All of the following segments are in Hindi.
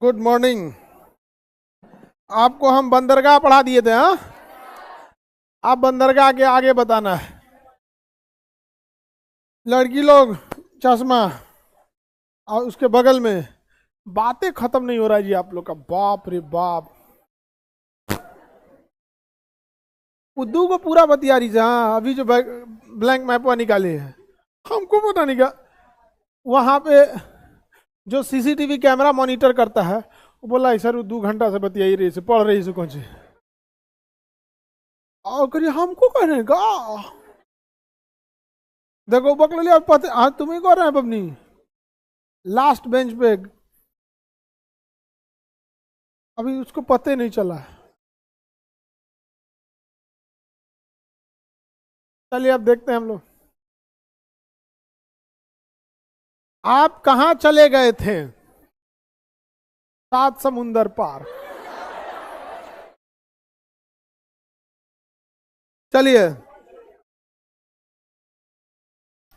Good morning. आपको हम बंदरगाह पढ़ा दिए थे। हाँ, आप बंदरगाह के आगे बताना है। लड़की लोग चश्मा और उसके बगल में बातें खत्म नहीं हो रहा है जी आप लोग का। बाप रे बाप, उद्दू को पूरा बतिया रही है। हाँ, अभी जो ब्लैंक मैप निकाले है हमको पता नहीं क्या। वहां पे जो सीसीटीवी कैमरा मॉनिटर करता है वो बोला सर वो 2 घंटा से बतियाई रही से, पढ़ रही से कौन सी। और करिए हमको कहने का। देखो बकल लिया पते। हाँ तुम्हें कह रहे हैं पबनी लास्ट बेंच पे, अभी उसको पते नहीं चला है। चलिए अब देखते हैं हम लोग। आप कहां चले गए थे 7 समुंदर पार। चलिए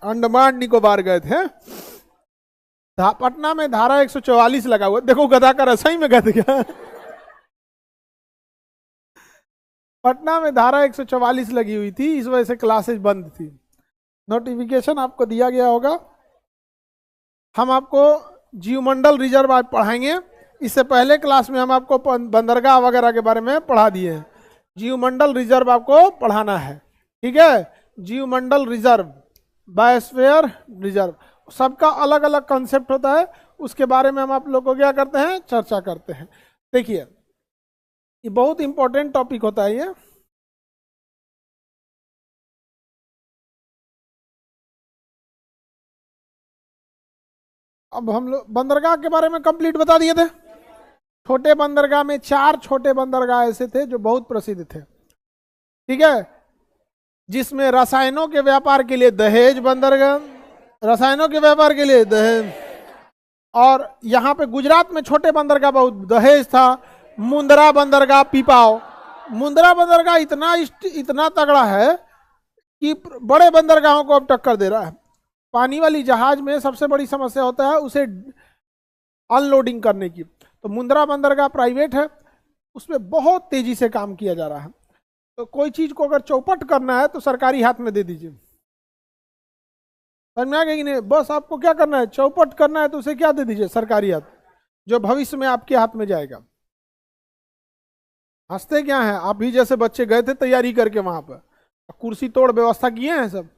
अंडमान निकोबार गए थे। पटना में धारा 144 लगा हुआ। देखो गधा का रसोई में गए क्या। पटना में धारा 144 लगी हुई थी, इस वजह से क्लासेस बंद थी। नोटिफिकेशन आपको दिया गया होगा। हम आपको जीवमंडल रिजर्व आज पढ़ाएंगे। इससे पहले क्लास में हम आपको बंदरगाह वगैरह के बारे में पढ़ा दिए हैं। जीवमंडल रिजर्व आपको पढ़ाना है, ठीक है। जीवमंडल रिजर्व, बायोस्फीयर रिजर्व, सबका अलग अलग कॉन्सेप्ट होता है। उसके बारे में हम आप लोग को क्या करते हैं, चर्चा करते हैं। देखिए ये बहुत इंपॉर्टेंट टॉपिक होता है ये। अब हम लोग बंदरगाह के बारे में कंप्लीट बता दिए थे। छोटे बंदरगाह में 4 छोटे बंदरगाह ऐसे थे जो बहुत प्रसिद्ध थे, ठीक है। जिसमें रसायनों के व्यापार के लिए दहेज बंदरगाह, रसायनों के व्यापार के लिए दहेज। और यहाँ पे गुजरात में छोटे बंदरगाह बहुत, दहेज था। मुंद्रा बंदरगाह पीपाओ। मुंद्रा बंदरगाह इतना तगड़ा है कि बड़े बंदरगाहों को अब टक्कर दे रहा है। पानी वाली जहाज में सबसे बड़ी समस्या होता है उसे अनलोडिंग करने की। तो मुंद्रा बंदरगाह प्राइवेट है, उसमें बहुत तेजी से काम किया जा रहा है। तो कोई चीज को अगर चौपट करना है तो सरकारी हाथ में दे दीजिए। समझ में आ गया कि नहीं। बस आपको क्या करना है, चौपट करना है तो उसे क्या दे दीजिए, सरकारी हाथ, जो भविष्य में आपके हाथ में जाएगा। हंसते क्या है, आप भी जैसे बच्चे गए थे तैयारी करके वहां पर, कुर्सी तोड़ व्यवस्था किए हैं सब,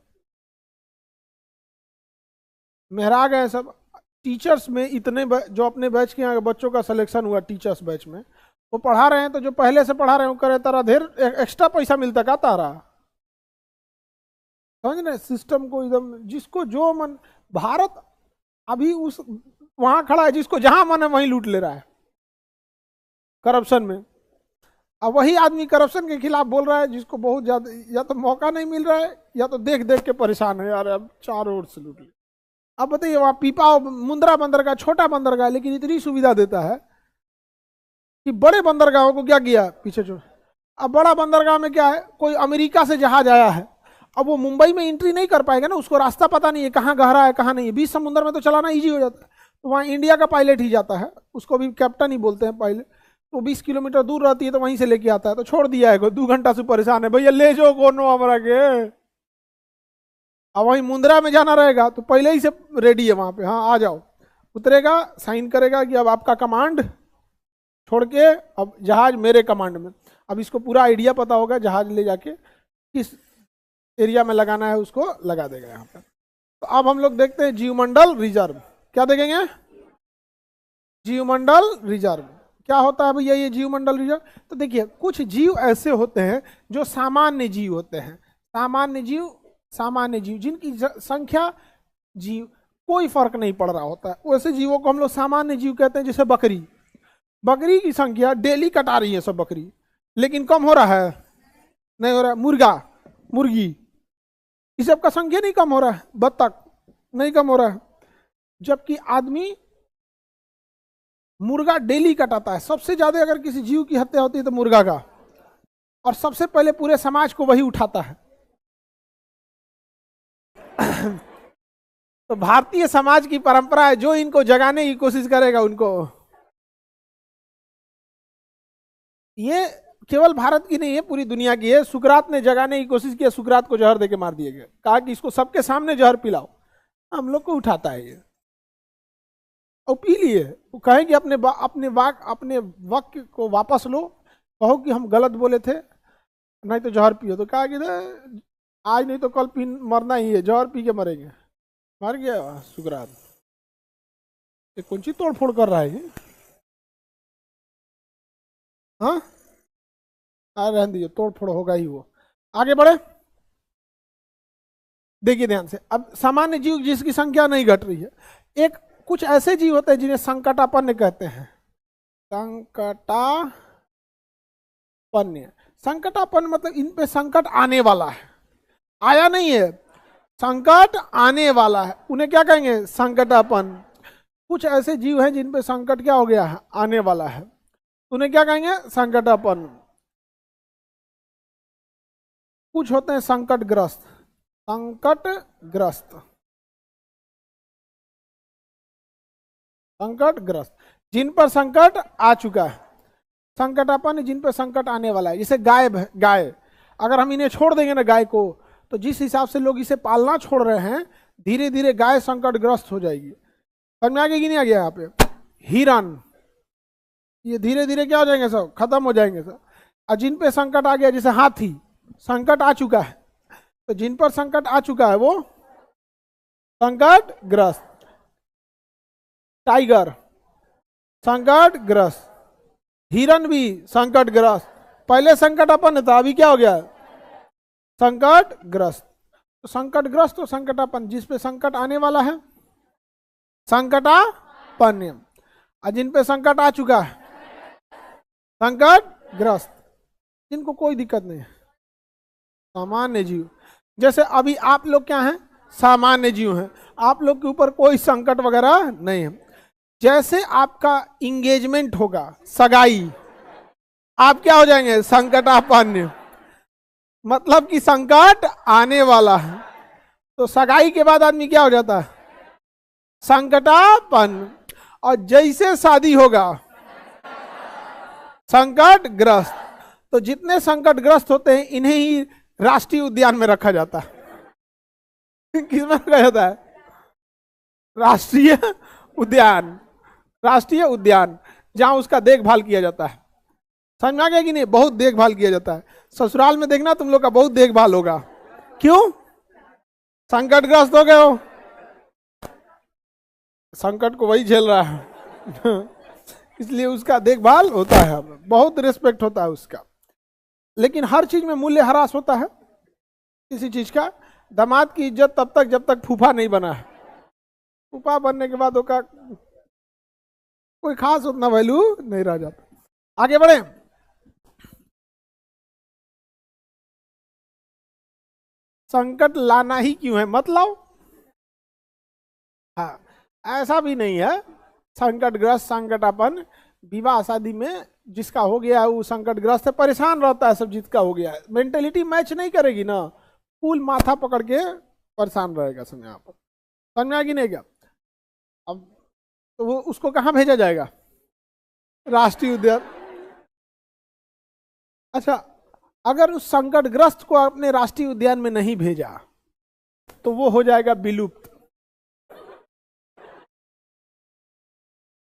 मेहरा गए सब। टीचर्स में इतने जो अपने बैच के यहाँ बच्चों का सिलेक्शन हुआ टीचर्स बैच में, वो पढ़ा रहे हैं। तो जो पहले से पढ़ा रहे हैं वो करे तारा ढेर एक्स्ट्रा पैसा मिलता का तारा। समझ रहे सिस्टम को एकदम, जिसको जो मन। भारत अभी उस वहां खड़ा है जिसको जहां मन है वहीं लूट ले रहा है करप्शन में। अब वही आदमी करप्शन के खिलाफ बोल रहा है जिसको बहुत ज्यादा या तो मौका नहीं मिल रहा है या तो देख देख के परेशान है, यार अब चारों ओर से लूट ले। अब बताइए वहां पीपा मुंद्रा बंदरगाह छोटा बंदरगाह, लेकिन इतनी सुविधा देता है कि बड़े बंदरगाहों को क्या किया पीछे छोड़। अब बड़ा बंदरगाह में क्या है, कोई अमेरिका से जहाज आया है, अब वो मुंबई में एंट्री नहीं कर पाएगा ना, उसको रास्ता पता नहीं है कहाँ गहरा है कहाँ नहीं है। बीच समुद्र में तो चलाना इजी हो जाता है, तो वहाँ इंडिया का पायलट ही जाता है, उसको भी कैप्टन ही बोलते हैं पायलट। तो 20 किलोमीटर दूर रहती है तो वहीं से लेके आता है। तो छोड़ दिया है, 2 घंटा से परेशान है, भैया ले जाओ कोनो हमारा के। अब वहीं मुंद्रा में जाना रहेगा तो पहले ही से रेडी है वहां पे, हाँ आ जाओ। उतरेगा, साइन करेगा कि अब आपका कमांड छोड़ के अब जहाज मेरे कमांड में। अब इसको पूरा आइडिया पता होगा, जहाज ले जाके किस एरिया में लगाना है उसको लगा देगा यहाँ पर। तो अब हम लोग देखते हैं जीवमंडल रिजर्व। क्या देखेंगे, जीवमंडल रिजर्व क्या होता है भैया ये जीवमंडल रिजर्व। तो देखिए कुछ जीव ऐसे होते हैं जो सामान्य जीव होते हैं। सामान्य जीव, सामान्य जीव जिनकी संख्या जीव कोई फर्क नहीं पड़ रहा होता है, वैसे जीवों को हम लोग सामान्य जीव कहते हैं। जैसे बकरी, बकरी की संख्या डेली कटा रही है सब बकरी, लेकिन कम हो रहा है, नहीं हो रहा है। मुर्गा, मुर्गी, इस सब का संख्या नहीं कम हो रहा है। बत्तख नहीं कम हो रहा है, जबकि आदमी मुर्गा डेली कटाता है। सबसे ज्यादा अगर किसी जीव की हत्या होती है तो मुर्गा का, और सबसे पहले पूरे समाज को वही उठाता है। तो भारतीय समाज की परंपरा है, जो इनको जगाने की कोशिश करेगा उनको ये केवल भारत की नहीं है, पूरी दुनिया की है। सुकरात ने जगाने की कोशिश की, सुकरात को जहर देके मार दिया गया, कहा कि इसको सबके सामने जहर पिलाओ। हम लोग को उठाता है ये और पी लिए। वो कहे कि अपने वाक्य को वापस लो, कहो कि हम गलत बोले थे, नहीं तो जहर पियो। तो कहा कि आज नहीं तो कल पी मरना ही है, जहर पी के मरेंगे। मर गया सुकरात। ये कौन सी तोड़ फोड़ कर रहा है ये? हाँ, रहने दीजिए, तोड़ फोड़ होगा ही वो। आगे बढ़े, देखिए ध्यान से। अब सामान्य जीव जिसकी संख्या नहीं घट रही है, एक कुछ ऐसे जीव होते हैं जिन्हें संकटापन्न कहते हैं। संकटापन्न, संकटापन्न मतलब इन पे संकट आने वाला है, आया नहीं है, संकट आने वाला है, उन्हें क्या कहेंगे? संकटापन्न। कुछ ऐसे जीव हैं जिन पे संकट क्या हो गया है? आने वाला है, उन्हें क्या कहेंगे? संकटापन्न। कुछ होते हैं संकटग्रस्त, संकटग्रस्त, संकटग्रस्त जिन पर संकट आ चुका है। संकटापन्न जिन पर संकट आने वाला है। जैसे गाय, अगर हम इन्हें छोड़ देंगे ना गाय को, तो जिस हिसाब से लोग इसे पालना छोड़ रहे हैं, धीरे धीरे गाय संकटग्रस्त हो जाएगी। समझ में आ गया कि नहीं आ गया? यहाँ पे हिरन, ये धीरे धीरे क्या हो जाएंगे? सब खत्म हो जाएंगे सब। और जिन पे संकट आ गया, जैसे हाथी, संकट आ चुका है, तो जिन पर संकट आ चुका है वो संकटग्रस्त। टाइगर संकटग्रस्त, हिरन भी संकटग्रस्त। पहले संकटापन्न था, अभी क्या हो गया? संकटग्रस्त। तो संकटग्रस्त और संकटापन्न, जिस पे संकट आने वाला है संकटापन्न, और जिन पे संकट आ चुका है संकटग्रस्त, जिनको कोई दिक्कत नहीं है, सामान्य जीव। जैसे अभी आप लोग क्या हैं? सामान्य जीव हैं, आप लोग के ऊपर कोई संकट वगैरह नहीं है। जैसे आपका इंगेजमेंट होगा, सगाई, आप क्या हो जाएंगे? संकटापन्न, मतलब कि संकट आने वाला है। तो सगाई के बाद आदमी क्या हो जाता है? संकटापन्न। और जैसे शादी होगा संकटग्रस्त। तो जितने संकटग्रस्त होते हैं इन्हें ही राष्ट्रीय उद्यान में रखा जाता है। किसमें रखा जाता है? राष्ट्रीय उद्यान, राष्ट्रीय उद्यान, जहां उसका देखभाल किया जाता है। समझ में आ गया कि नहीं? बहुत देखभाल किया जाता है। ससुराल में देखना तुम लोग का बहुत देखभाल होगा। क्यों? संकटग्रस्त हो गए हो, संकट को वही झेल रहा है। इसलिए उसका देखभाल होता है, बहुत रिस्पेक्ट होता है उसका। लेकिन हर चीज में मूल्य ह्रास होता है किसी चीज का। दामाद की इज्जत तब तक जब तक फूफा नहीं बना है। फूफा बनने के बाद उसका कोई खास उतना वैल्यू नहीं रह जाता। आगे बढ़े, संकट लाना ही क्यों है? मत लाओ। हाँ, ऐसा भी नहीं है। संकटग्रस्त, संकटापन्न, विवाह शादी में जिसका हो गया है वो संकटग्रस्त है, परेशान रहता है सब। जिसका हो गया है, मेंटेलिटी मैच नहीं करेगी ना, फूल माथा पकड़ के परेशान रहेगा। समझ यहाँ पर समझ में आएगी नहीं क्या? अब तो वो उसको कहाँ भेजा जाएगा? राष्ट्रीय उद्यान। अच्छा, अगर उस संकटग्रस्त को अपने राष्ट्रीय उद्यान में नहीं भेजा तो वो हो जाएगा विलुप्त।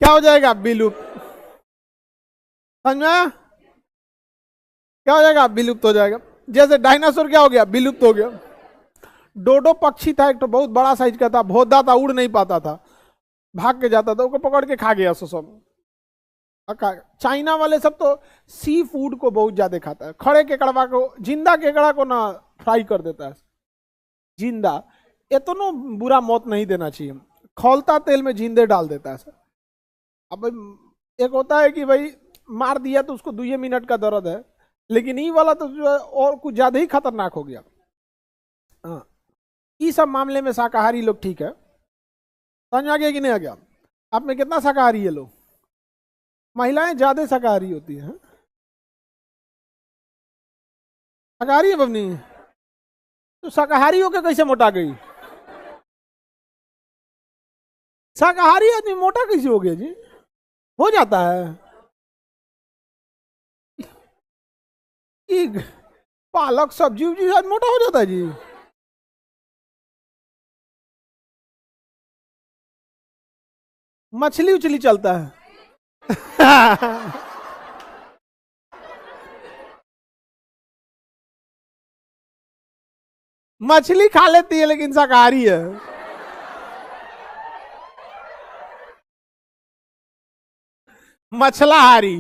क्या हो जाएगा? विलुप्त। समझ में आया? क्या हो जाएगा? विलुप्त हो जाएगा। जैसे डायनासोर क्या हो गया? विलुप्त हो गया। डोडो पक्षी था एक तो, बहुत बड़ा साइज का था, भौंकता था, उड़ नहीं पाता था, भाग के जाता था, उसको पकड़ के खा गया सब। चाइना वाले सब तो सी फूड को बहुत ज्यादा खाता है। खड़े केकड़वा को, जिंदा केकड़ा को ना फ्राई कर देता है जिंदा। इतना बुरा मौत नहीं देना चाहिए, खौलता तेल में जिंदे डाल देता है सर। अब एक होता है कि भाई मार दिया तो उसको 2 मिनट का दर्द है, लेकिन ये वाला तो जो है और कुछ ज्यादा ही खतरनाक हो गया। हाँ, इस सब मामले में शाकाहारी लोग ठीक है। समझ आ गया कि नहीं आ गया? आप में कितना शाकाहारी है लोग? महिलाएं ज्यादा शाकाहारी होती हैं। शाकाहारी है बबनी? तो शाकाहारी होकर कैसे मोटा गई? शाकाहारी आदमी मोटा कैसे हो गया जी? हो जाता है। ई पालक सब्जी उब्जी आज मोटा हो जाता है जी। मछली उछली चलता है। मछली खा लेती है लेकिन शाकाहारी है। मछलाहारी।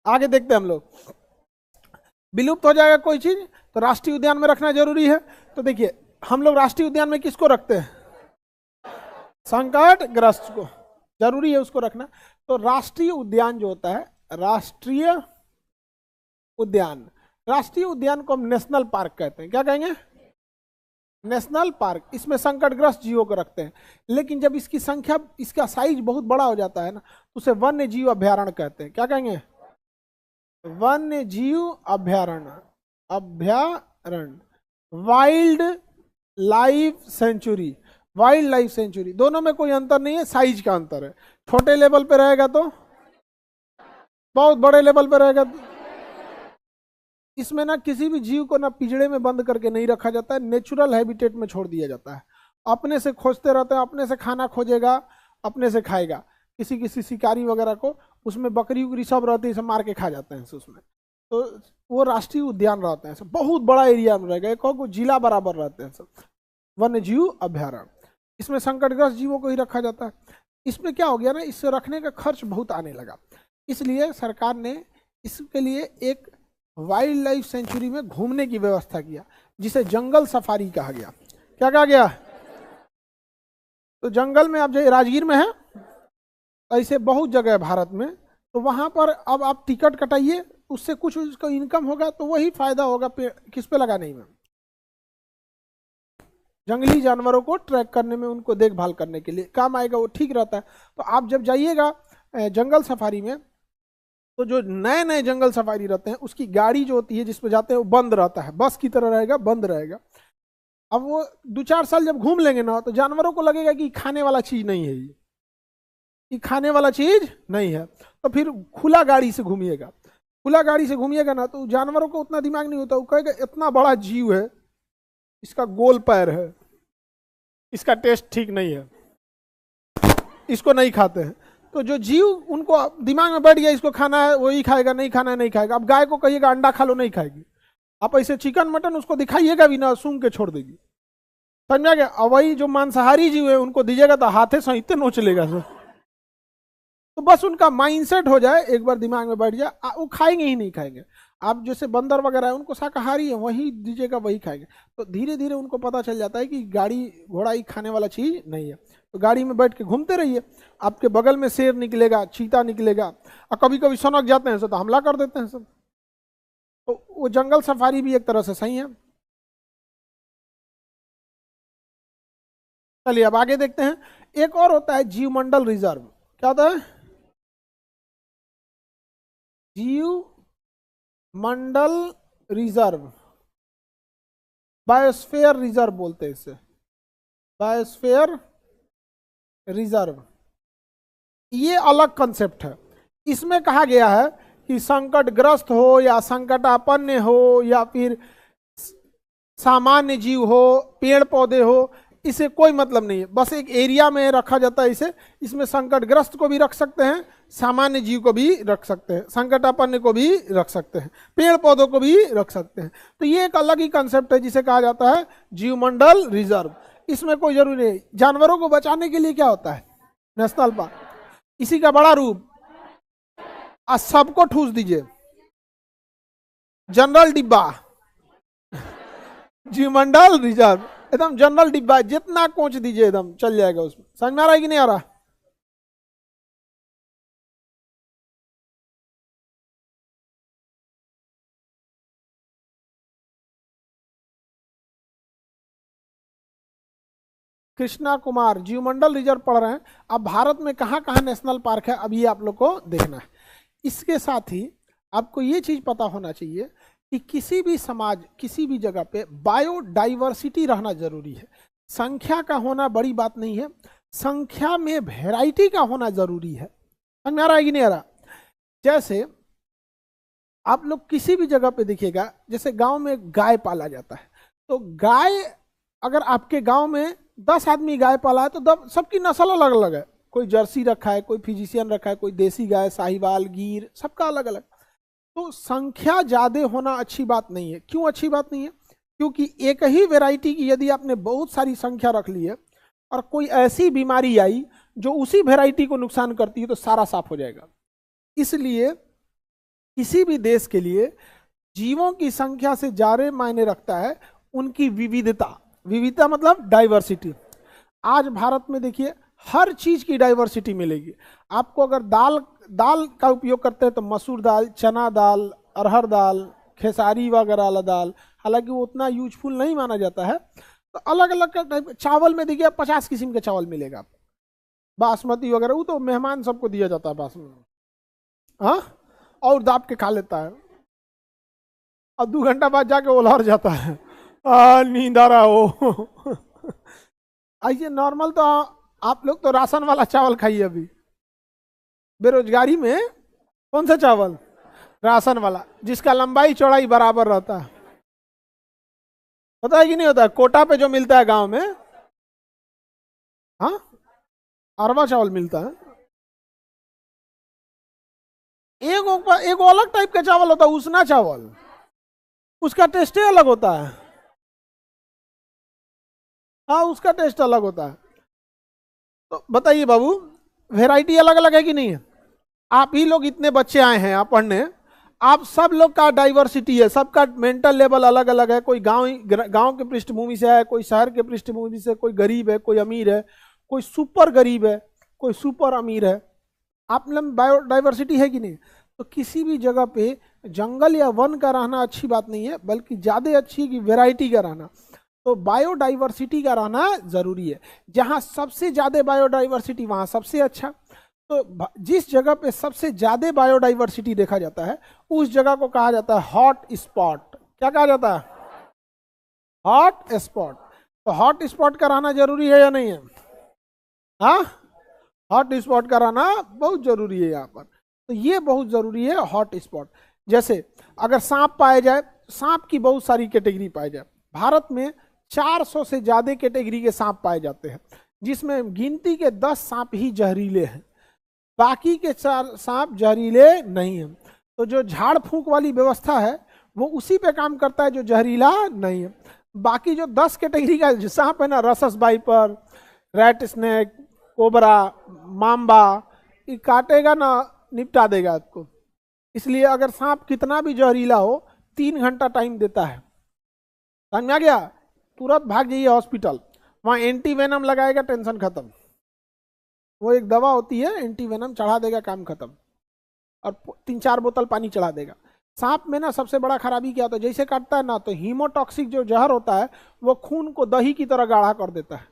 आगे देखते हैं हम लोग। विलुप्त हो जाएगा कोई चीज तो राष्ट्रीय उद्यान में रखना जरूरी है। तो देखिए हम लोग राष्ट्रीय उद्यान में किसको रखते हैं? संकट ग्रस्त को, जरूरी है उसको रखना। तो राष्ट्रीय उद्यान जो होता है, राष्ट्रीय उद्यान, राष्ट्रीय उद्यान को हम नेशनल पार्क कहते हैं। क्या कहेंगे? National park. इसमें संकटग्रस्त जीवों को रखते हैं, लेकिन जब इसकी संख्या, इसका साइज बहुत बड़ा हो जाता है ना, तो उसे वन्य जीव अभ्यारण्य कहते हैं। क्या कहेंगे? वन्य जीव अभ्यारण्य, अभ्यारण्य। Wild life sanctuary, wild life sanctuary, दोनों में कोई अंतर नहीं है, साइज का अंतर है। छोटे लेवल पे रहेगा तो, बहुत बड़े लेवल पे रहेगा तो। इसमें ना किसी भी जीव को ना पिंजड़े में बंद करके नहीं रखा जाता है, नेचुरल हैबिटेट में छोड़ दिया जाता है। अपने से खोजते रहते हैं, अपने से खाना खोजेगा, अपने से खाएगा। किसी किसी शिकारी वगैरह को उसमें बकरी उकरी सब रहती है, सब मार के खा जाते हैं उसमें। तो वो राष्ट्रीय उद्यान रहते हैं, सब बहुत बड़ा एरिया में रहेगा, एक जिला बराबर रहते हैं सब। वन्य जीव अभ्यारण्य, इसमें संकटग्रस्त जीवों को ही रखा जाता है। इसमें क्या हो गया ना, इससे रखने का खर्च बहुत आने लगा, इसलिए सरकार ने इसके लिए एक वाइल्ड लाइफ सेंचुरी में घूमने की व्यवस्था किया, जिसे जंगल सफारी कहा गया। क्या कहा गया? तो जंगल में, आप जो राजगीर में है, ऐसे बहुत जगह है भारत में, तो वहां पर अब आप टिकट कटाइए, उससे कुछ उसका इनकम होगा, तो वही फायदा होगा किस पे लगाने में, जंगली जानवरों को ट्रैक करने में, उनको देखभाल करने के लिए काम आएगा, वो ठीक रहता है। तो आप जब जाइएगा जंगल सफारी में, तो जो नए नए जंगल सफारी रहते हैं, उसकी गाड़ी जो होती है जिस पे जाते हैं वो बंद रहता है, बस की तरह रहेगा, बंद रहेगा। अब वो 2-4 साल जब घूम लेंगे ना, तो जानवरों को लगेगा कि खाने वाला चीज नहीं है, ये खाने वाला चीज नहीं है। तो फिर खुला गाड़ी से घूमिएगा, खुला गाड़ी से घूमिएगा ना, तो जानवरों को उतना दिमाग नहीं होता, वो कहेगा इतना बड़ा जीव है, इसका गोल पैर है, इसका टेस्ट ठीक नहीं है, इसको नहीं खाते हैं। तो जो जीव उनको दिमाग में बैठ गया इसको खाना है, वही खाएगा, नहीं खाना है नहीं खाएगा। अब गाय को कहिएगा अंडा खा लो, नहीं खाएगी। आप ऐसे चिकन मटन उसको दिखाइएगा भी ना, सूंघ के छोड़ देगी, समझा गया? और वही जो मांसाहारी जीव है उनको दीजिएगा तो हाथे सहित नोच लेगा सर। तो बस उनका माइंडसेट हो जाए, एक बार दिमाग में बैठ जाए, वो खाएंगे ही नहीं खाएंगे। आप जैसे बंदर वगैरह है, उनको शाकाहारी है, वही दीजिएगा वही खाएंगे। तो धीरे धीरे उनको पता चल जाता है कि गाड़ी घोड़ा ही खाने वाला चीज नहीं है। तो गाड़ी में बैठ के घूमते रहिए, आपके बगल में शेर निकलेगा, चीता निकलेगा, और कभी कभी सनक जाते हैं सब तो हमला कर देते हैं सब। तो वो जंगल सफारी भी एक तरह से सही है। चलिए अब आगे देखते हैं। एक और होता है जीवमंडल रिजर्व। क्या होता है? जीव मंडल रिजर्व, बायोस्फीयर रिजर्व बोलते हैं इसे, बायोस्फीयर रिजर्व। ये अलग कंसेप्ट है। इसमें कहा गया है कि संकटग्रस्त हो या संकटापन्न हो या फिर सामान्य जीव हो, पेड़ पौधे हो, इसे कोई मतलब नहीं है, बस एक एरिया में रखा जाता है इसे। इसमें संकटग्रस्त को भी रख सकते हैं, सामान्य जीव को भी रख सकते हैं, संकटापन्न को भी रख सकते हैं, पेड़ पौधों को भी रख सकते हैं। तो ये एक अलग ही कंसेप्ट है जिसे कहा जाता है जीवमंडल रिजर्व। इसमें कोई जरूरी नहीं। जानवरों को बचाने के लिए क्या होता है? National park. इसी का बड़ा रूप, आज सबको ठूस दीजिए, जनरल डिब्बा, जीवमंडल रिजर्व, एकदम जनरल डिब्बा, जितना कोच दीजिए एकदम चल जाएगा उसमें। समझ में आ रहा है कि नहीं आ रहा? कृष्णा कुमार जीवमंडल रिजर्व पढ़ रहे हैं। अब भारत में कहाँ कहाँ नेशनल पार्क है, अब ये आप लोग को देखना है। इसके साथ ही आपको ये चीज पता होना चाहिए कि किसी भी समाज, किसी भी जगह पे बायोडाइवर्सिटी रहना जरूरी है। संख्या का होना बड़ी बात नहीं है, संख्या में वैरायटी का होना जरूरी है। समझ में आ रहा है कि नहीं आ रहा? जैसे आप लोग किसी भी जगह पे देखिएगा, जैसे गांव में गाय पाला जाता है, तो गाय, अगर आपके गांव में 10 आदमी गाय पाला है तो सबकी नस्ल अलग अलग है। कोई जर्सी रखा है, कोई फिजिशियन रखा है, कोई देसी गाय, साहिवाल, गिर, सबका अलग अलग। तो संख्या ज्यादा होना अच्छी बात नहीं है। क्यों अच्छी बात नहीं है? क्योंकि एक ही वैरायटी की यदि आपने बहुत सारी संख्या रख ली है और कोई ऐसी बीमारी आई जो उसी वैरायटी को नुकसान करती है तो सारा साफ हो जाएगा। इसलिए किसी भी देश के लिए जीवों की संख्या से ज्यादा मायने रखता है उनकी विविधता। विविधता मतलब डाइवर्सिटी। आज भारत में देखिए हर चीज की डाइवर्सिटी मिलेगी आपको। अगर दाल का उपयोग करते हैं तो मसूर दाल, चना दाल, अरहर दाल, खेसारी वगैरह वाला दाल, हालांकि वो उतना यूजफुल नहीं माना जाता है। तो अलग अलग का टाइप। चावल में देखिए 50 किस्म के चावल मिलेगा आपको, बासमती वगैरह, वो तो मेहमान सबको दिया जाता है बासमती, हाँ, और दाब के खा लेता है और 2 घंटा बाद जाके उलहर जाता है, नींद आ रहा हो। ऐसे नॉर्मल तो आप लोग तो राशन वाला चावल खाइए। अभी बेरोजगारी में कौन सा चावल? राशन वाला, जिसका लंबाई चौड़ाई बराबर रहता है। पता है कि नहीं होता? कोटा पे जो मिलता है गांव में, हाँ, अरवा चावल मिलता है। एक अलग टाइप का चावल होता है, उसना चावल, उसका टेस्ट ही अलग होता है। हाँ, उसका टेस्ट अलग होता है। तो बताइए बाबू, वैरायटी अलग अलग है कि नहीं है? आप ही लोग इतने बच्चे आए हैं आप पढ़ने, आप सब लोग का डाइवर्सिटी है, सबका मेंटल लेवल अलग अलग है। कोई गांव के पृष्ठभूमि से है, कोई शहर के पृष्ठभूमि से, कोई गरीब है, कोई अमीर है, कोई सुपर गरीब है, कोई सुपर अमीर है। आप में बायोडाइवर्सिटी है कि नहीं? तो किसी भी जगह पे जंगल या वन का रहना अच्छी बात नहीं है, बल्कि ज्यादा अच्छी की वैरायटी का रहना। तो बायोडाइवर्सिटी का रहना जरूरी है। जहां सबसे ज्यादा बायोडाइवर्सिटी वहां सबसे अच्छा। तो जिस जगह पे सबसे ज्यादा बायोडाइवर्सिटी देखा जाता है उस जगह को कहा जाता है हॉट स्पॉट। क्या कहा जाता है? Hot spot. तो हॉट स्पॉट का रहना जरूरी है या नहीं है? हाँ, हॉट स्पॉट का रहना बहुत जरूरी है यहाँ पर। तो ये बहुत जरूरी है हॉट स्पॉट। जैसे अगर सांप पाए जाए, सांप की बहुत सारी कैटेगरी पाए जाए। भारत में 400 से ज्यादा कैटेगरी के सांप पाए जाते हैं, जिसमें गिनती के 10 सांप ही जहरीले हैं, बाकी के 4 सांप जहरीले नहीं हैं। तो जो झाड़ फूंक वाली व्यवस्था है वो उसी पे काम करता है जो जहरीला नहीं है। बाकी जो 10 कैटेगरी का सांप है ना, Russell's viper, rat snake, cobra, mamba, ये काटेगा ना, निपटा देगा आपको। इसलिए अगर सांप कितना भी जहरीला हो 3 घंटा टाइम देता है। समझ में आ गया? तुरंत भाग जाइए हॉस्पिटल, वहां एंटी वेनम लगाएगा, टेंशन खत्म। वो एक दवा होती है एंटी वेनम, चढ़ा देगा, काम खत्म। और 3-4 बोतल पानी चढ़ा देगा। सांप में ना सबसे बड़ा खराबी क्या होता है, जैसे काटता है ना तो हीमोटॉक्सिक जो जहर होता है वो खून को दही की तरह गाढ़ा कर देता है।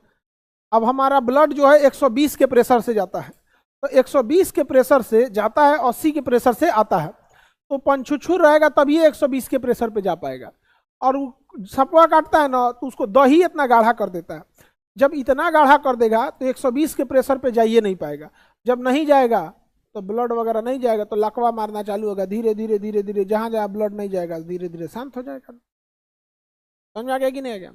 अब हमारा ब्लड जो है 120 के प्रेशर से जाता है, तो 120 के प्रेशर से जाता है, 80 के प्रेशर से आता है। तो पंछुछुर रहेगा तभी 120 के प्रेशर पे जा पाएगा। और सपवा काटता है ना तो उसको दही इतना गाढ़ा कर देता है। जब इतना गाढ़ा कर देगा तो 120 के प्रेशर पे जाइए नहीं पाएगा। जब नहीं जाएगा तो ब्लड वगैरह नहीं जाएगा तो लकवा मारना चालू होगा। धीरे धीरे धीरे धीरे जहां जहां ब्लड नहीं जाएगा धीरे धीरे शांत हो जाएगा। समझ आ गया कि नहीं आ गया?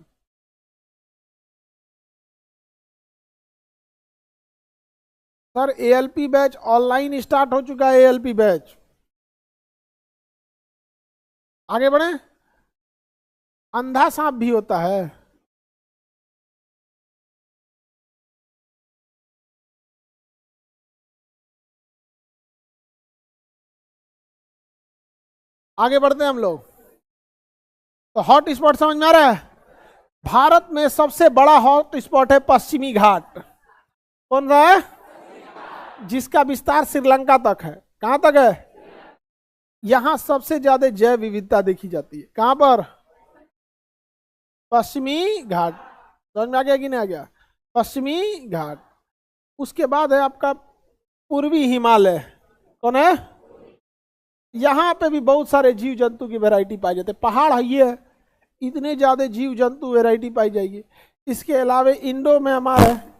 Sir ALP batch online start हो चुका है। एएलपी बैच आगे बढ़े। अंधा सांप भी होता है। आगे बढ़ते हैं हम लोग। तो हॉट स्पॉट समझ में आ रहा है? भारत में सबसे बड़ा हॉट स्पॉट है पश्चिमी घाट। कौन सा है? जिसका विस्तार श्रीलंका तक है। कहां तक है? यहां सबसे ज्यादा जैव विविधता देखी जाती है। कहां पर? पश्चिमी घाट। समझ में आ गया कि नहीं आ गया? पश्चिमी घाट। उसके बाद है आपका पूर्वी हिमालय। कौन है? यहाँ पे भी बहुत सारे जीव जंतु की वैरायटी पाई जाती है। पहाड़ है ये है, इतने ज्यादा जीव जंतु वैरायटी पाई जाएगी। इसके अलावा इंडो में हमारा है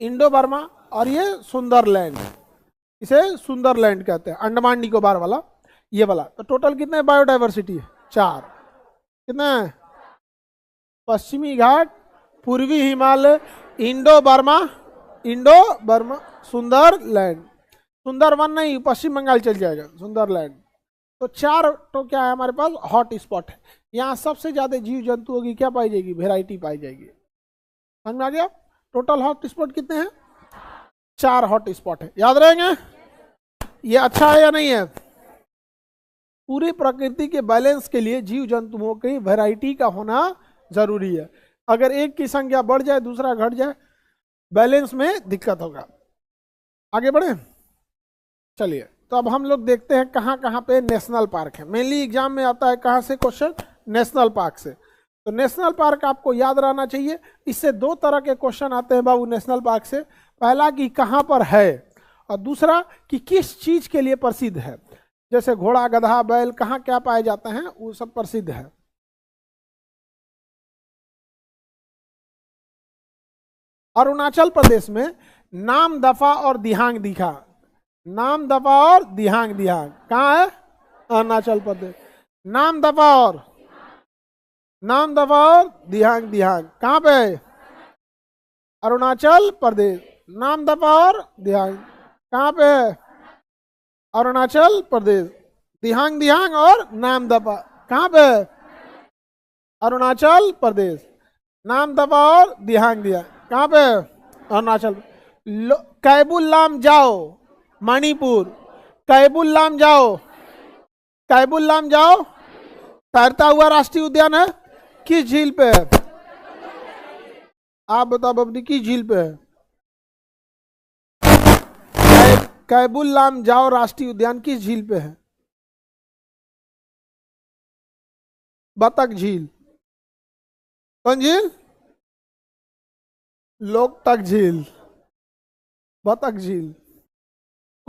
इंडो बर्मा और ये सुंदरलैंड, इसे सुंदरलैंड कहते हैं, अंडमान निकोबार वाला ये वाला। तो टोटल कितने बायोडाइवर्सिटी है? 4। कितने? पश्चिमी घाट, पूर्वी Himalaya, Indo Burma, Sundaland, Sundarban नहीं, पश्चिम बंगाल चल जाएगा, सुंदरलैंड। तो 4 तो क्या है हमारे पास हॉट स्पॉट है। यहाँ सबसे ज्यादा जीव जंतुओं की क्या पाई जाएगी? वैरायटी पाई जाएगी। समझ में आ गया? टोटल हॉट स्पॉट कितने हैं? 4 हॉट स्पॉट है। याद रहेंगे? ये अच्छा है या नहीं है? पूरी प्रकृति के बैलेंस के लिए जीव जंतुओं की वैरायटी का होना जरूरी है। अगर एक की संख्या बढ़ जाए दूसरा घट जाए, बैलेंस में दिक्कत होगा। आगे बढ़े, चलिए। तो अब हम लोग देखते हैं कहाँ कहाँ पे नेशनल पार्क है। मेनली एग्जाम में आता है कहाँ से क्वेश्चन? नेशनल पार्क से। तो नेशनल पार्क आपको याद रहना चाहिए। इससे 2 तरह के क्वेश्चन आते हैं बाबू नेशनल पार्क से। पहला कि कहाँ पर है, और दूसरा कि किस चीज के लिए प्रसिद्ध है। जैसे घोड़ा, गधा, बैल कहाँ क्या पाए जाते हैं, वो सब प्रसिद्ध है। अरुणाचल प्रदेश में नामदफा और दिहांग दिखा, नामदफा और दिहांग दिहांग कहाँ है? अरुणाचल प्रदेश। नामदफा और दिहांग दिहांग कहाँ पे है? अरुणाचल प्रदेश। नामदफा और दिहांग कहाँ पे है? अरुणाचल प्रदेश। दिहांग दिहांग और नामदफा कहाँ पे है? अरुणाचल प्रदेश। नामदफा और दिहांग दिहांग कहाँ पे है? अरुणाचल। कैबुल लामजाओ मणिपुर, कैबुल लामजाओ तैरता हुआ राष्ट्रीय उद्यान है, किस झील पे है? आप बताओ बबनी, किस झील पे है? कैबुल लामजाओ राष्ट्रीय उद्यान किस झील पे है? बतख झील। कौन झील? लोकटक झील। बतख झील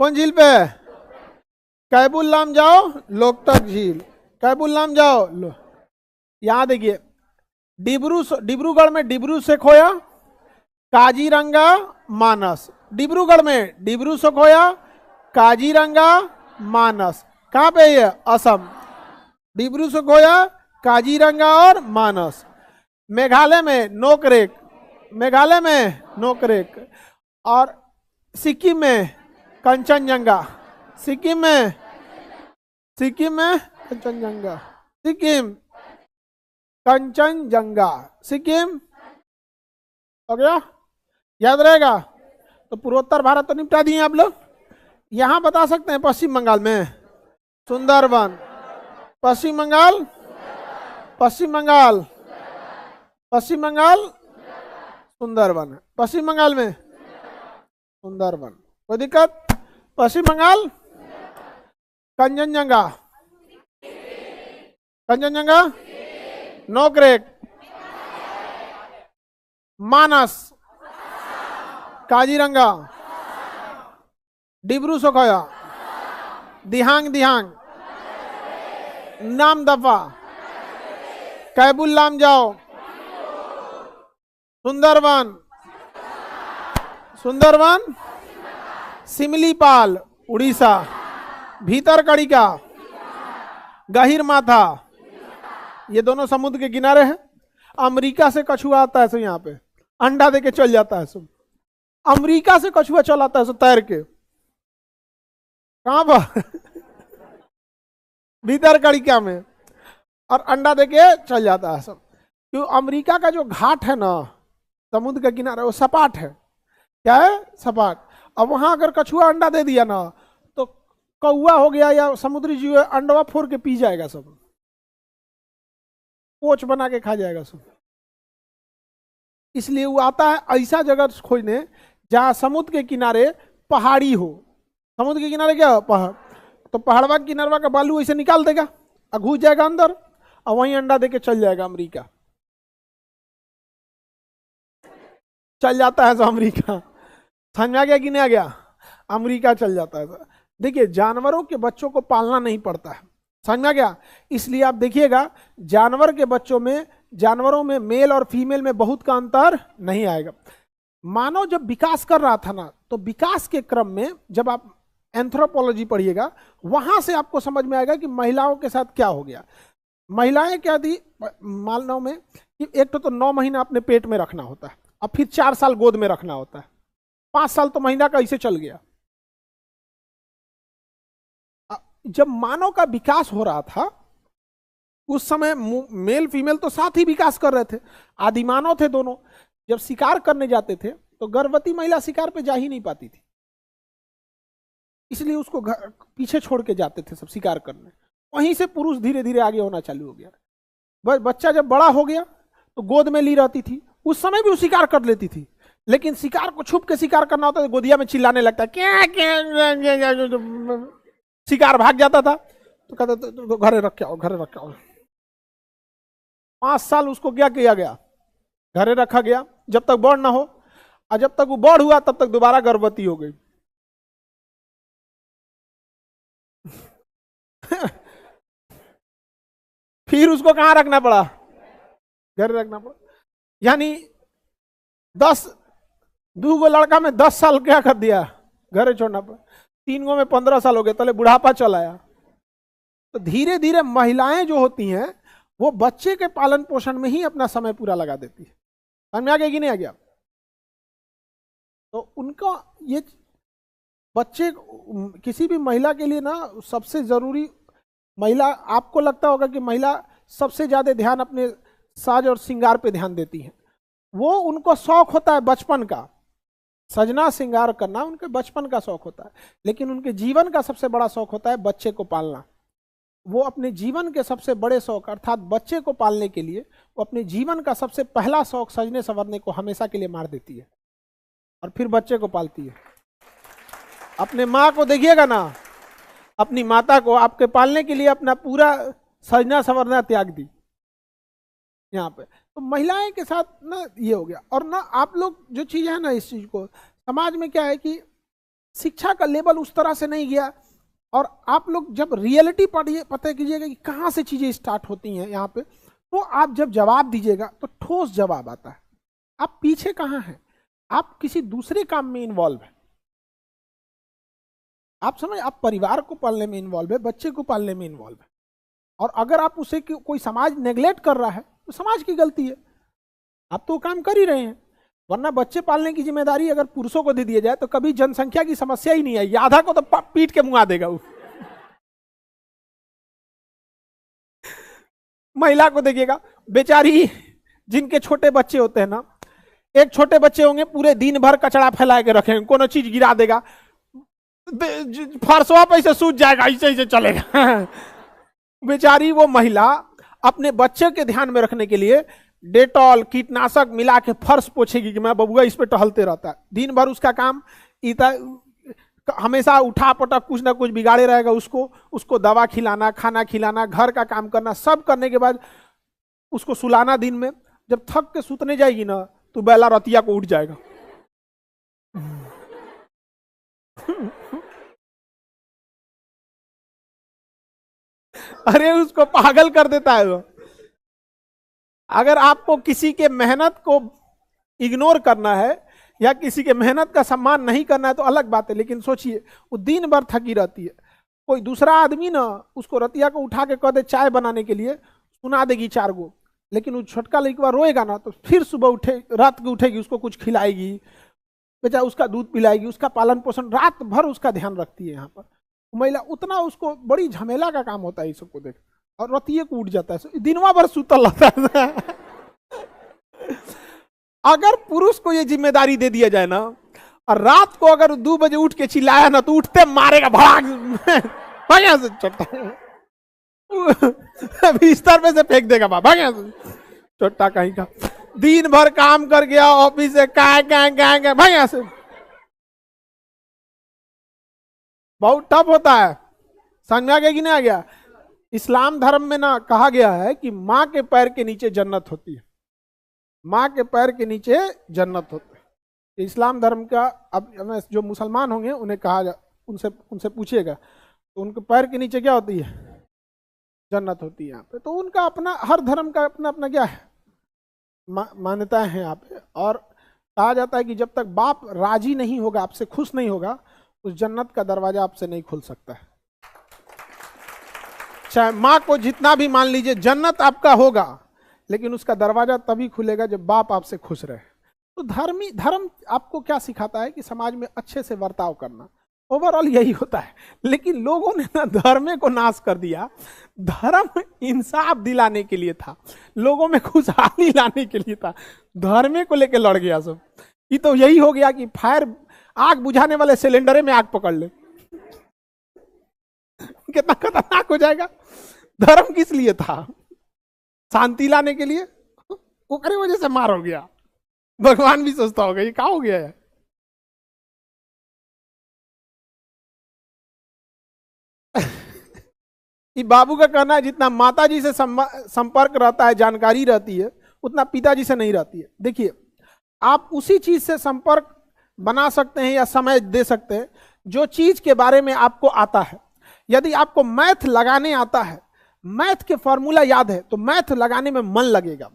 कौन झील पे है? कैबुल लामजाओ लोकटक झील। कैबुल लामजाओ यहां देखिए, डिब्रूगढ़ में डिब्रू सेखोया, काजीरंगा, मानस। डिब्रूगढ़ में डिब्रू सेखोया, काजीरंगा, मानस। कहाँ पे ये? असम। डिब्रू सेखोया, काजीरंगा और मानस। मेघालय में नोकरेक, और सिक्किम में कंचनजंगा। सिक्किम में कंचनजंगा। सिक्किम हो गया, याद रहेगा। तो पूर्वोत्तर भारत तो निपटा दिए आप लोग। यहां बता सकते हैं पश्चिम बंगाल में सुंदरवन, पश्चिम बंगाल सुंदरवन, पश्चिम बंगाल में सुंदरवन, कोई दिक्कत? पश्चिम बंगाल कंचनजंगा, नोकरेक, मानस, काजीरंगा, डिब्रू सेखोया, दिहांग, नामदफा, कैबुल लामजाओ, सुंदरवन, सिमलीपाल उड़ीसा, भीतरकनिका, गहीर माथा, ये दोनों समुद्र के किनारे हैं। अमेरिका से कछुआ आता है, सो यहाँ पे अंडा देके चल जाता है। सब अमेरिका से कछुआ चल आता है, सो तैर के कहां पर? भीतरकनिका में, और अंडा देके चल जाता है सब। क्यों? अमेरिका का जो घाट है ना, समुद्र का किनारा, वो सपाट है। क्या है? सपाट। अब वहां अगर कछुआ अंडा दे दिया ना, तो कौआ हो गया या समुद्री जीव अंडवा फोड़ के पी जाएगा, सब पोच बना के खा जाएगा सब। इसलिए वो आता है ऐसा जगह खोजने जहां समुद्र के किनारे पहाड़ी हो। समुद्र के किनारे क्या हो? पहाड़। तो पहाड़वा किनारवा का बालू ऐसे निकाल देगा और घुस जाएगा अंदर, और वहीं अंडा देके चल जाएगा अमेरिका। चल जाता है तो अमेरिका। समझ में आ गया कि नहीं आ गया? अमेरिका चल जाता है। देखिए जानवरों के बच्चों को पालना नहीं पड़ता है, समझ में आ गया। इसलिए आप देखिएगा जानवर के बच्चों में, जानवरों में मेल और फीमेल में बहुत का अंतर नहीं आएगा। मानव जब विकास कर रहा था ना, तो विकास के क्रम में जब आप एंथ्रोपोलॉजी पढ़िएगा, वहां से आपको समझ में आएगा कि महिलाओं के साथ क्या हो गया। महिलाएं क्या थी मानव में कि एक तो 9 महीना अपने पेट में रखना होता है, अब फिर 4 साल गोद में रखना होता है, 5 साल तो महीना का ऐसे चल गया। जब मानव का विकास हो रहा था उस समय मेल फीमेल तो साथ ही विकास कर रहे थे, आदिमानव थे दोनों। जब शिकार करने जाते थे तो गर्भवती महिला शिकार पे जा ही नहीं पाती थी, इसलिए उसको पीछे छोड़ के जाते थे सब शिकार करने। वहीं से पुरुष धीरे धीरे आगे होना चालू हो गया। बच्चा जब बड़ा हो गया तो गोद में ली रहती थी, उस समय भी वो शिकार कर लेती थी, लेकिन शिकार को छुप के शिकार करना होता था, गोदिया में चिल्लाने लगता क्या क्या, शिकार भाग जाता था तो कहता तो घरे रख के आओ, घरे रख के आओ। 5 साल उसको क्या किया गया, घरे रखा गया जब तक बड़ ना हो, और जब तक वो बड़ हुआ तब तक दोबारा गर्भवती हो गई। फिर उसको कहां रखना पड़ा, घर रखना पड़ा। यानी 2 गो लड़का में 10 साल क्या कर दिया, घरे छोड़ना पड़ा। 3 गो में 15 साल हो गए, तले बुढ़ापा चल आया। तो धीरे धीरे महिलाएं जो होती हैं वो बच्चे के पालन पोषण में ही अपना समय पूरा लगा देती है। समझ में आ गया कि नहीं आ गया। तो उनका ये बच्चे, किसी भी महिला के लिए ना सबसे जरूरी, महिला, आपको लगता होगा कि महिला सबसे ज्यादा ध्यान अपने साज और श्रृंगार पे ध्यान देती है, वो उनको शौक होता है बचपन का, सजना श्रृंगार करना उनके बचपन का शौक होता है। लेकिन उनके जीवन का सबसे बड़ा शौक होता है बच्चे को पालना। वो अपने जीवन के सबसे बड़े शौक अर्थात बच्चे को पालने के लिए वो अपने जीवन का सबसे पहला शौक सजने संवरने को हमेशा के लिए मार देती है और फिर बच्चे को पालती है। अपने माँ को देखिएगा ना, अपनी माता को आपके पालने के लिए अपना पूरा सजना संवरना त्याग दी यहाँ पे। तो महिलाएं के साथ ना ये हो गया। और ना आप लोग जो चीज है ना, इस चीज को समाज में क्या है कि शिक्षा का लेवल उस तरह से नहीं गया। और आप लोग जब रियलिटी पढ़िए, पता कीजिएगा कि कहाँ से चीजें स्टार्ट होती हैं यहाँ पे, तो आप जब जवाब दीजिएगा तो ठोस जवाब आता है। आप पीछे कहाँ हैं, आप किसी दूसरे काम में इन्वॉल्व है। आप समझ, आप परिवार को पालने में इन्वॉल्व है, बच्चे को पालने में इन्वॉल्व है। और अगर आप उसे कोई समाज नेग्लेक्ट कर रहा है तो समाज की गलती है, आप तो काम कर ही रहे हैं। वरना बच्चे पालने की जिम्मेदारी अगर पुरुषों को दे दिया जाए तो कभी जनसंख्या की समस्या ही नहीं आएगी, आधा को तो पीट के मुआ देगा वो। महिला को देखिएगा, बेचारी जिनके छोटे बच्चे होते हैं ना, एक छोटे बच्चे होंगे पूरे दिन भर कचरा फैला के रखेंगे, कोनो चीज गिरा देगा, फरसवा पे से सूझ जाएगा, ऐसे ऐसे चलेगा। बेचारी वो महिला अपने बच्चे के ध्यान में रखने के लिए डेटॉल कीटनाशक मिला के फर्श पोछेगी कि मैं बबुआ इस पे टहलते रहता है। दिन भर उसका काम हमेशा उठा पटक कुछ ना कुछ बिगाड़े रहेगा, उसको दवा खिलाना, खाना खिलाना, घर का काम करना, सब करने के बाद उसको सुलाना। दिन में जब थक के सुतने जाएगी ना तो बेला रतिया को उठ जाएगा। अरे उसको पागल कर देता है वो। अगर आपको किसी के मेहनत को इग्नोर करना है या किसी के मेहनत का सम्मान नहीं करना है तो अलग बात है, लेकिन सोचिए वो दिन भर थकी रहती है, कोई दूसरा आदमी ना उसको रतिया को उठा के कह दे चाय बनाने के लिए, सुना देगी 4 गो, लेकिन वो छोटका लड़का रोएगा ना तो फिर सुबह उठे, रात को उठेगी, उसको कुछ खिलाएगी, बेचा उसका दूध पिलाएगी, उसका पालन पोषण, रात भर उसका ध्यान रखती है। यहाँ पर महिला उतना उसको बड़ी झमेला का काम होता है इस सबको देख, और रतिये को उठ जाता है, दिनवा भर सुतल रहता है। अगर पुरुष को ये जिम्मेदारी दे दिया जाए ना, और रात को अगर 2 बजे उठ के चिल्लाया ना तो उठते मारेगा, भाग से बिस्तर पे से फेंक देगा, भाग छोटा कहीं का, दिन भर काम कर गया ऑफिस से, क्या भाग से। बहुत टफ होता है, समझ में आ गया कि नहीं आ गया। इस्लाम धर्म में ना कहा गया है कि माँ के पैर के नीचे जन्नत होती है, माँ के पैर के नीचे जन्नत होती है। इस्लाम धर्म का, अब जो मुसलमान होंगे उन्हें कहा उनसे उनसे पूछिएगा तो उनके पैर के नीचे क्या होती है? जन्नत होती है यहाँ पे। तो उनका अपना, हर धर्म का अपना अपना क्या है, मान्यताएं हैं यहाँ पे। और कहा जाता है कि जब तक बाप राजी नहीं होगा, आपसे खुश नहीं होगा, उस जन्नत का दरवाजा आपसे नहीं खुल सकता है। चाहे माँ को जितना भी मान लीजिए जन्नत आपका होगा, लेकिन उसका दरवाजा तभी खुलेगा जब बाप आपसे खुश रहे। तो धर्म आपको क्या सिखाता है कि समाज में अच्छे से बर्ताव करना, ओवरऑल यही होता है। लेकिन लोगों ने ना धर्म को नाश कर दिया। धर्म इंसाफ दिलाने के लिए था, लोगों में खुशहाली लाने के लिए था, धर्म को लेके लड़ गया सब। ये तो यही हो गया कि फायर, आग बुझाने वाले सिलेंडर में आग पकड़ ले, कितना खतरनाक हो जाएगा। धर्म किस लिए था? शांति लाने के लिए। वो करे वजह से मार हो गया। भगवान भी सोचता होगा ये क्या हो गया है। ये बाबू का कहना है जितना माता जी से संपर्क रहता है, जानकारी रहती है, उतना पिताजी से नहीं रहती है। देखिए, आप उसी चीज से संपर्क बना सकते हैं या समय दे सकते हैं जो चीज के बारे में आपको आता है। यदि आपको मैथ लगाने आता है, मैथ के फॉर्मूला याद है, तो मैथ लगाने में मन लगेगा।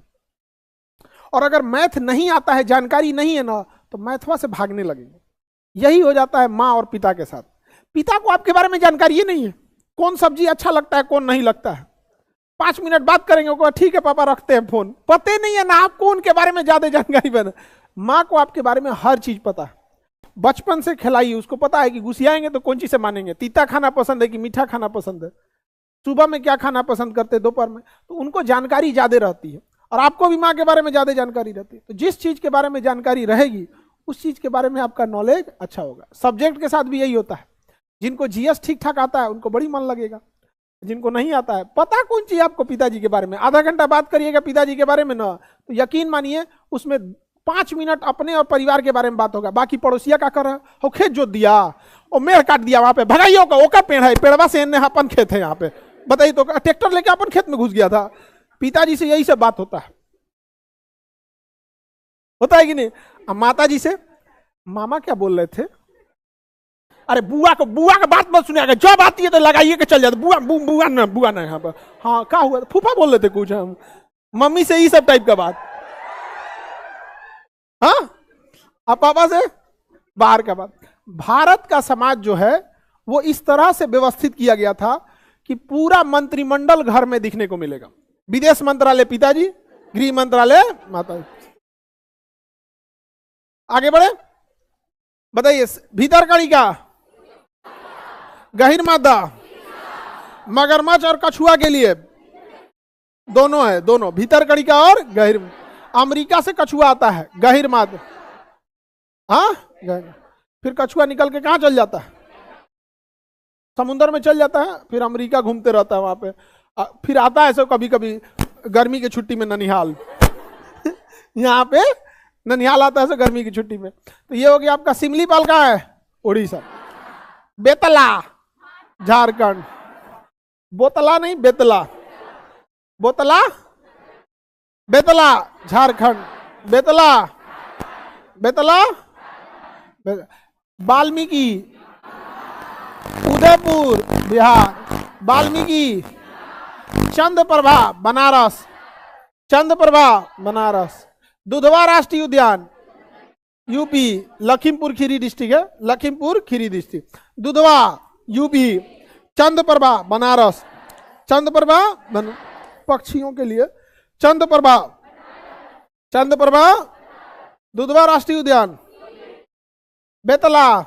और अगर मैथ नहीं आता है, जानकारी नहीं है ना, तो मैथवा से भागने लगेंगे। यही हो जाता है माँ और पिता के साथ। पिता को आपके बारे में जानकारी ही नहीं है, कौन सब्जी अच्छा लगता है कौन नहीं लगता है। 5 मिनट बात करेंगे, वो ठीक है पापा रखते हैं फोन। पता नहीं है ना आपको उनके बारे में ज्यादा जानकारी बने। माँ को आपके बारे में हर चीज पता है। बचपन से खिलाइए, उसको पता है कि गुस्सियाएंगे तो कौन चीज से मानेंगे, तीता खाना पसंद है कि मीठा खाना पसंद है, सुबह में क्या खाना पसंद करते हैं, दोपहर में। तो उनको जानकारी ज्यादा रहती है, और आपको भी माँ के बारे में ज्यादा जानकारी रहती है। तो जिस चीज के बारे में जानकारी रहेगी, उस चीज के बारे में आपका नॉलेज अच्छा होगा। सब्जेक्ट के साथ भी यही होता है। जिनको जीएस ठीक ठाक आता है उनको बड़ी मन लगेगा, जिनको नहीं आता है, पता कौन चीज आपको पिताजी के बारे में, आधा घंटा बात करिएगा पिताजी के बारे में ना, तो यकीन मानिए उसमें 5 मिनट अपने और परिवार के बारे में बात होगा। बाकी पड़ोसिया का कर रहा है, वो खेत जोत दिया, वो मेड़ काट दिया, वहां पे भगाइयो का ओका पेड़ है, पेड़वा से अपन खेत है यहाँ पे, बताइए तो ट्रैक्टर लेके अपन खेत में घुस गया था। पिताजी से यही सब बात होता है कि नहीं। अब माता जी से, मामा क्या बोल रहे थे, अरे बुआ का बात मत सुनिएगा, जब आती है तो लगाइए के चल जाते, बुआ ना यहाँ पर, हाँ क्या हुआ, फूफा बोल रहे थे कुछ, हम मम्मी से ही सब टाइप का बात, हाँ, अब पापा से बाहर का बात। भारत का समाज जो है वो इस तरह से व्यवस्थित किया गया था कि पूरा मंत्रिमंडल घर में दिखने को मिलेगा। विदेश मंत्रालय पिताजी, गृह मंत्रालय माता। आगे बढ़े, बताइए। भीतर कड़ी का गहिर मादा, मगरमच्छ और कछुआ के लिए दोनों है, दोनों भीतर कड़ी का और गहिर। अमेरिका से कछुआ आता है, गहिर मादा, हाँ गहिर। फिर कछुआ निकल के कहाँ चल जाता है, समुद्र में चल जाता है, फिर अमेरिका घूमते रहता है वहां पे। फिर आता है ऐसे कभी कभी गर्मी की छुट्टी में ननिहाल यहाँ पे ननिहाल आता है गर्मी की छुट्टी में। तो ये हो गया आपका। सिमलीपाल कहाँ है, उड़ीसा। बेतला झारखंड, बोतला नहीं बेतला, बोतला बेतला झारखंड, बेतला बेतला वाल्मीकि उदयपुर बिहार, वाल्मीकि चंद्रप्रभा बनारस, चंद्रप्रभा बनारस। दुधवा राष्ट्रीय उद्यान यूपी, लखीमपुर खीरी डिस्ट्रिक्ट है, लखीमपुर खीरी डिस्ट्रिक्ट। दुधवा यूपी, चंद्रप्रभा बनारस, चंद्रप्रभा पक्षियों के लिए, चंद्रप्रभा, चंद्रप्रभा दुधवा राष्ट्रीय उद्यान, बेतला,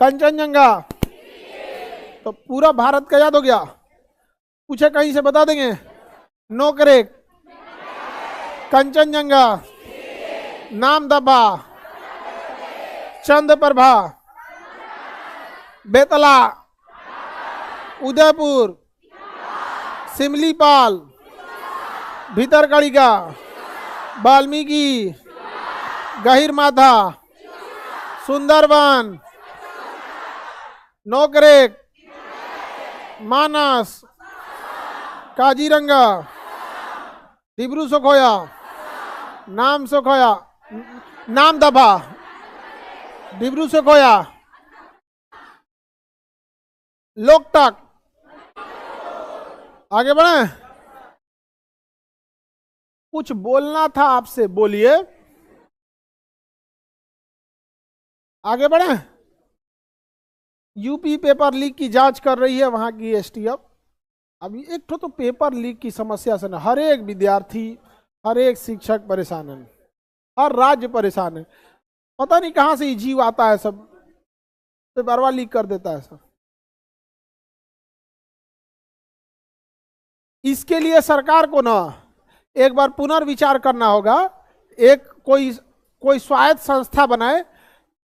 कंचनजंगा। तो पूरा भारत का याद हो गया। पूछे कहीं से बता देंगे, नोकरेक, कंचनजंगा, नामदफा, चंद्रप्रभा, बेतला, उदयपुर, सिमलीपाल, भीतरकणिका, वाल्मीकि, गहिरमाथा, सुंदरवन, नोकरेक, मानस, काजीरंगा, डिब्रू सोखोया, नाम सोखोया, नामदफा, डिब्रू सोखोया, लोकटक। आगे बढ़े, कुछ बोलना था आपसे, बोलिए। आगे बढ़े। यूपी पेपर लीक की जांच कर रही है वहां की एसटीएफ। अभी एक तो पेपर लीक की समस्या से ना हर एक विद्यार्थी, हर एक शिक्षक परेशान है, हर राज्य परेशान है। पता नहीं कहां से ये जीव आता है, सब पेपरवा लीक कर देता है सब। इसके लिए सरकार को ना एक बार पुनर्विचार करना होगा। एक कोई स्वायत्त संस्था बनाए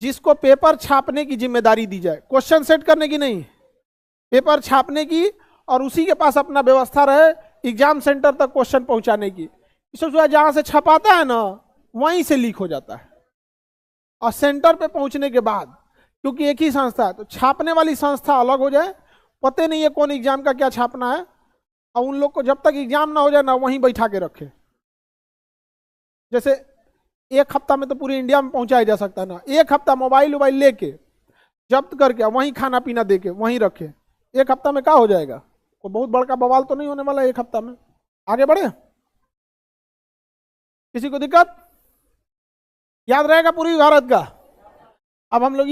जिसको पेपर छापने की जिम्मेदारी दी जाए, क्वेश्चन सेट करने की नहीं, पेपर छापने की, और उसी के पास अपना व्यवस्था रहे एग्जाम सेंटर तक क्वेश्चन पहुंचाने की। जहां से छपाता है ना वहीं से लीक हो जाता है, और सेंटर पे पहुंचने के बाद, क्योंकि एक ही संस्था है तो छापने वाली संस्था अलग हो जाए, पते नहीं है कौन एग्जाम का क्या छापना है, और उन लोग को जब तक एग्जाम ना हो जाए ना वहीं बैठा के रखे। जैसे एक हफ्ता में तो पूरी इंडिया में पहुंचाया जा सकता है ना, एक हफ्ता मोबाइल वोबाइल लेके जब्त करके वहीं खाना पीना देके वहीं रखे, एक हफ्ता में क्या हो जाएगा? कोई बहुत बड़का बवाल तो नहीं होने वाला एक हफ्ता में। आगे बढ़े, किसी को दिक्कत? याद रहेगा पूरी भारत का। अब हम लोग